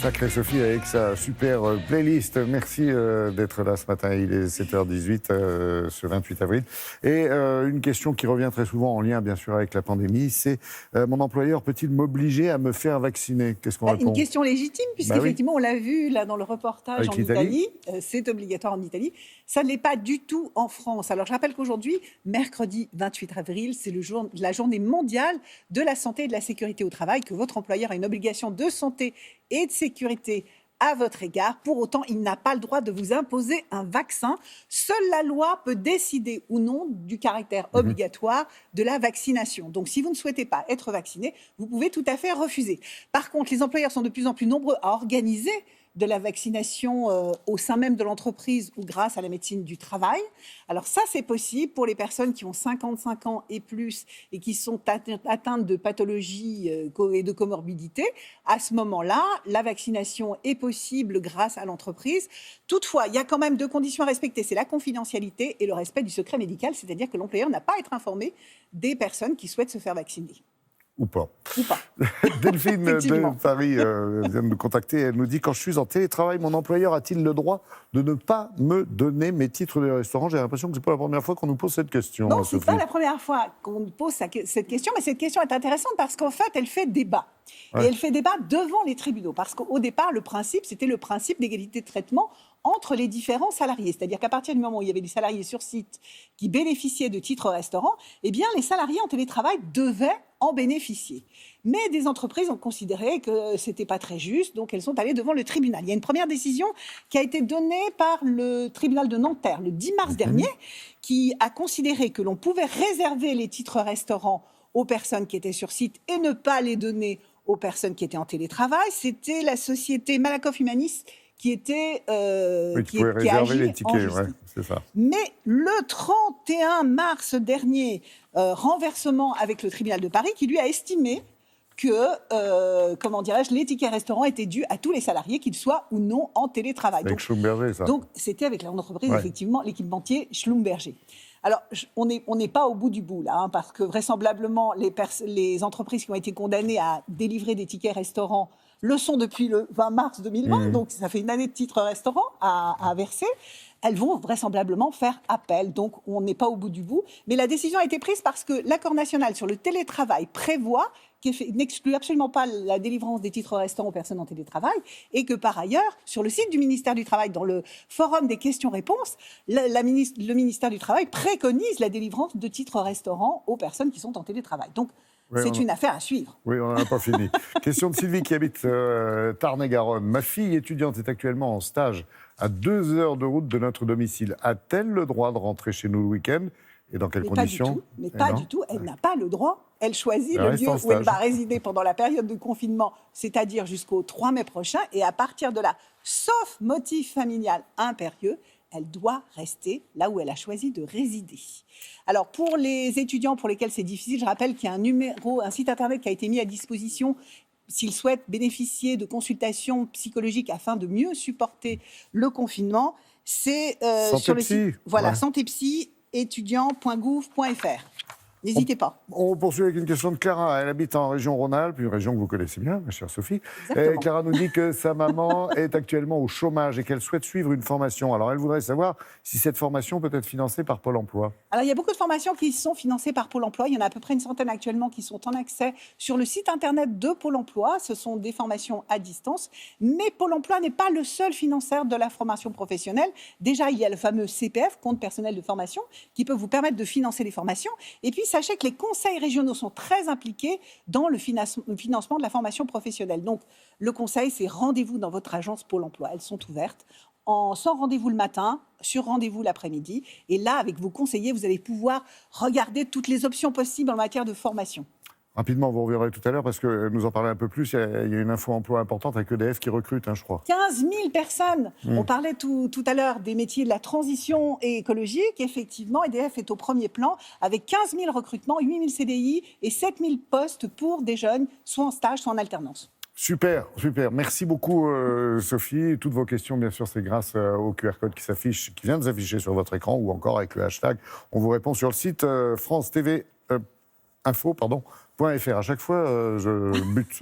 Sacrée Sophie avec sa super playlist. Merci d'être là ce matin. Il est 7h18 ce 28 avril. Et une question qui revient très souvent en lien, bien sûr, avec la pandémie, c'est mon employeur peut-il m'obliger à me faire vacciner? Qu'est-ce qu'on répond? Une question légitime, puisqu'effectivement, on l'a vu là dans le reportage avec en Italie. C'est obligatoire en Italie. Ça ne l'est pas du tout en France. Alors, je rappelle qu'aujourd'hui, mercredi 28 avril, c'est la journée mondiale de la santé et de la sécurité au travail, que votre employeur a une obligation de santé et de sécurité à votre égard. Pour autant, il n'a pas le droit de vous imposer un vaccin. Seule la loi peut décider ou non du caractère obligatoire de la vaccination. Donc, si vous ne souhaitez pas être vacciné, vous pouvez tout à fait refuser. Par contre, les employeurs sont de plus en plus nombreux à organiser de la vaccination au sein même de l'entreprise ou grâce à la médecine du travail. Alors ça, c'est possible pour les personnes qui ont 55 ans et plus et qui sont atteintes de pathologies et de comorbidités. À ce moment-là, la vaccination est possible grâce à l'entreprise. Toutefois, il y a quand même deux conditions à respecter. C'est la confidentialité et le respect du secret médical, c'est-à-dire que l'employeur n'a pas à être informé des personnes qui souhaitent se faire vacciner. Ou pas. Ou pas. Delphine de Paris vient de nous contacter. Elle nous dit: quand je suis en télétravail, mon employeur a-t-il le droit de ne pas me donner mes titres de restaurant? J'ai l'impression que ce n'est pas la première fois qu'on nous pose cette question. Non, ce n'est pas la première fois qu'on nous pose cette question, mais cette question est intéressante parce qu'en fait, elle fait débat. Ouais. Et elle fait débat devant les tribunaux. Parce qu'au départ, le principe, c'était le principe d'égalité de traitement entre les différents salariés. C'est-à-dire qu'à partir du moment où il y avait des salariés sur site qui bénéficiaient de titres restaurant, eh bien, les salariés en télétravail devaient en bénéficier. Mais des entreprises ont considéré que ce n'était pas très juste, donc elles sont allées devant le tribunal. Il y a une première décision qui a été donnée par le tribunal de Nanterre le 10 mars dernier, qui a considéré que l'on pouvait réserver les titres restaurants aux personnes qui étaient sur site et ne pas les donner aux personnes qui étaient en télétravail. C'était la société Malakoff Humanis qui était qui réserver les tickets, ouais, c'est ça. Mais le 31 mars dernier, renversement avec le tribunal de Paris qui lui a estimé que, les tickets restaurants étaient dus à tous les salariés, qu'ils soient ou non en télétravail. Avec Schlumberger, ça. Donc, c'était avec l'entreprise, effectivement, l'équipementier Schlumberger. Alors, on n'est pas au bout du bout, là, parce que vraisemblablement, les entreprises qui ont été condamnées à délivrer des tickets restaurants le sont depuis le 20 mars 2020, donc ça fait une année de titres restaurants à verser. Elles vont vraisemblablement faire appel, donc on n'est pas au bout du bout. Mais la décision a été prise parce que l'accord national sur le télétravail prévoit qu'il n'exclut absolument pas la délivrance des titres restaurants aux personnes en télétravail et que par ailleurs, sur le site du ministère du Travail, dans le forum des questions-réponses, le ministère du Travail préconise la délivrance de titres restaurants aux personnes qui sont en télétravail. Donc, c'est une affaire à suivre. Oui, on n'en a pas fini. Question de Sylvie qui habite Tarn-et-Garonne. Ma fille étudiante est actuellement en stage à 2 heures de route de notre domicile. A-t-elle le droit de rentrer chez nous le week-end? Et dans quelles conditions? Pas du tout. Elle n'a pas le droit. Elle choisit le lieu où elle va résider pendant la période de confinement, c'est-à-dire jusqu'au 3 mai prochain. Et à partir de là, sauf motif familial impérieux, elle doit rester là où elle a choisi de résider. Alors, pour les étudiants pour lesquels c'est difficile, je rappelle qu'il y a un site internet qui a été mis à disposition s'ils souhaitent bénéficier de consultations psychologiques afin de mieux supporter le confinement. C'est sur le site santépsy-étudiant.gouv.fr. N'hésitez pas. On poursuit avec une question de Clara. Elle habite en région Rhône-Alpes, une région que vous connaissez bien, ma chère Sophie. Et Clara nous dit que sa maman est actuellement au chômage et qu'elle souhaite suivre une formation. Alors, elle voudrait savoir si cette formation peut être financée par Pôle emploi. Alors, il y a beaucoup de formations qui sont financées par Pôle emploi. Il y en a à peu près une centaine actuellement qui sont en accès sur le site internet de Pôle emploi. Ce sont des formations à distance. Mais Pôle emploi n'est pas le seul financeur de la formation professionnelle. Déjà, il y a le fameux CPF, compte personnel de formation, qui peut vous permettre de financer les formations. Et puis, sachez que les conseils régionaux sont très impliqués dans le financement de la formation professionnelle. Donc, le conseil, c'est rendez-vous dans votre agence Pôle emploi. Elles sont ouvertes, sans rendez-vous le matin, sur rendez-vous l'après-midi. Et là, avec vos conseillers, vous allez pouvoir regarder toutes les options possibles en matière de formation. Rapidement, vous reviendrez tout à l'heure parce que nous en parler un peu plus. Il y a une info emploi importante avec EDF qui recrute, je crois. 15 000 personnes. On parlait tout à l'heure des métiers de la transition écologique. Effectivement, EDF est au premier plan avec 15 000 recrutements, 8 000 CDI et 7 000 postes pour des jeunes, soit en stage, soit en alternance. Super, super. Merci beaucoup, Sophie. Toutes vos questions, bien sûr, c'est grâce au QR code qui vient de s'afficher sur votre écran ou encore avec le hashtag. On vous répond sur le site France TV Info, .fr. À chaque fois, je bute.